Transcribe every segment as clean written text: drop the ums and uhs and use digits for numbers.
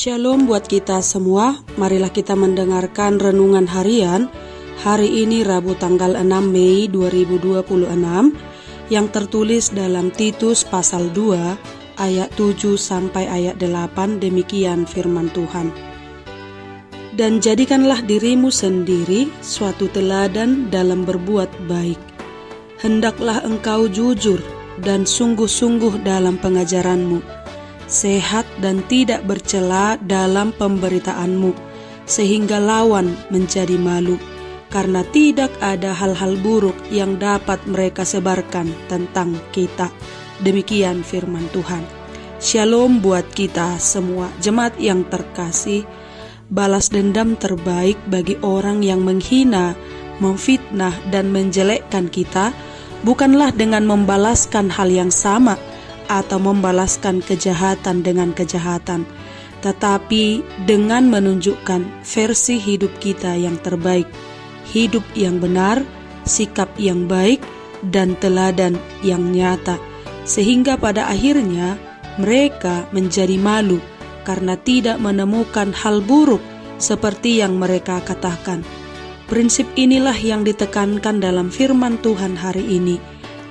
Shalom buat kita semua, marilah kita mendengarkan renungan harian hari ini Rabu tanggal 6 Mei 2026 yang tertulis dalam Titus pasal 2 ayat 7 sampai ayat 8. Demikian firman Tuhan. Dan jadikanlah dirimu sendiri suatu teladan dalam berbuat baik. Hendaklah engkau jujur dan sungguh-sungguh dalam pengajaranmu, sehat dan tidak bercela dalam pemberitaanmu, sehingga lawan menjadi malu, karena tidak ada hal-hal buruk yang dapat mereka sebarkan tentang kita. Demikian firman Tuhan. Shalom buat kita semua, jemaat yang terkasih. Balas dendam terbaik bagi orang yang menghina, memfitnah, dan menjelekkan kita bukanlah dengan membalaskan hal yang sama atau membalaskan kejahatan dengan kejahatan, tetapi dengan menunjukkan versi hidup kita yang terbaik, hidup yang benar, sikap yang baik, dan teladan yang nyata, sehingga pada akhirnya mereka menjadi malu karena tidak menemukan hal buruk seperti yang mereka katakan. Prinsip inilah yang ditekankan dalam firman Tuhan hari ini,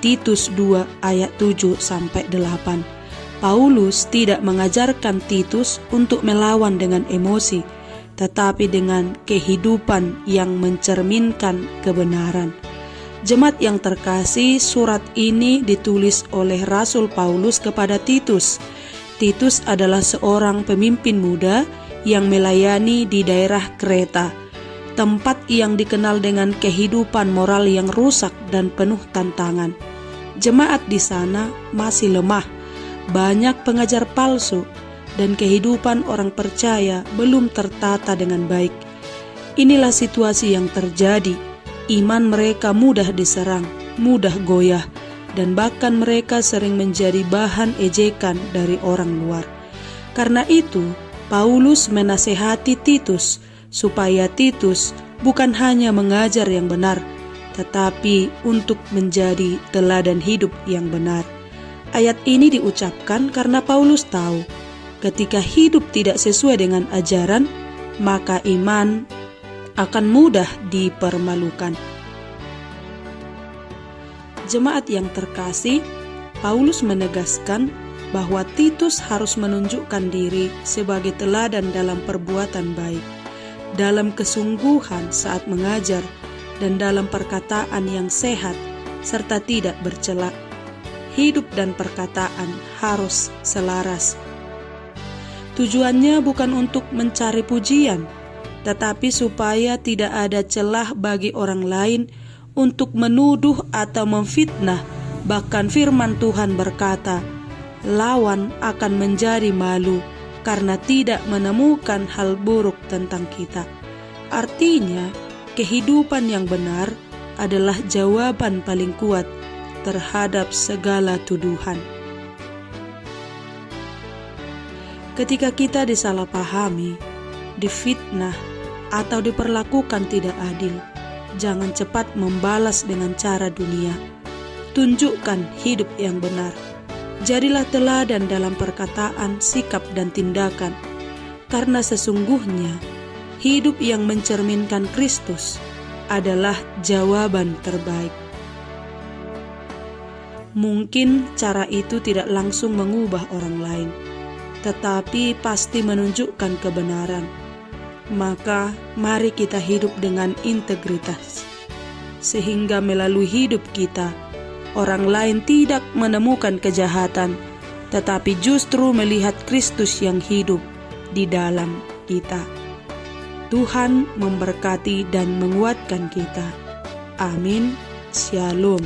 Titus 2 ayat 7 sampai 8. Paulus tidak mengajarkan Titus untuk melawan dengan emosi, tetapi dengan kehidupan yang mencerminkan kebenaran. Jemaat yang terkasih, surat ini ditulis oleh Rasul Paulus kepada Titus. Titus adalah seorang pemimpin muda yang melayani di daerah Kreta, tempat yang dikenal dengan kehidupan moral yang rusak dan penuh tantangan. Jemaat di sana masih lemah, banyak pengajar palsu, dan kehidupan orang percaya belum tertata dengan baik. Inilah situasi yang terjadi. Iman mereka mudah diserang, mudah goyah, dan bahkan mereka sering menjadi bahan ejekan dari orang luar. Karena itu, Paulus menasehati Titus supaya Titus bukan hanya mengajar yang benar, tetapi untuk menjadi teladan hidup yang benar. Ayat ini diucapkan karena Paulus tahu ketika hidup tidak sesuai dengan ajaran, maka iman akan mudah dipermalukan. Jemaat yang terkasih, Paulus menegaskan bahwa Titus harus menunjukkan diri sebagai teladan dalam perbuatan baik, dalam kesungguhan saat mengajar, dan dalam perkataan yang sehat serta tidak bercela. Hidup dan perkataan harus selaras. Tujuannya bukan untuk mencari pujian, tetapi supaya tidak ada celah bagi orang lain untuk menuduh atau memfitnah. Bahkan firman Tuhan berkata, lawan akan menjadi malu karena tidak menemukan hal buruk tentang kita. Artinya, kehidupan yang benar adalah jawaban paling kuat terhadap segala tuduhan. Ketika kita disalahpahami, difitnah, atau diperlakukan tidak adil, jangan cepat membalas dengan cara dunia. Tunjukkan hidup yang benar. Jadilah teladan dalam perkataan, sikap, dan tindakan, karena sesungguhnya hidup yang mencerminkan Kristus adalah jawaban terbaik. Mungkin cara itu tidak langsung mengubah orang lain, tetapi pasti menunjukkan kebenaran. Maka mari kita hidup dengan integritas, sehingga melalui hidup kita, orang lain tidak menemukan kejahatan, tetapi justru melihat Kristus yang hidup di dalam kita. Tuhan memberkati dan menguatkan kita. Amin. Shalom.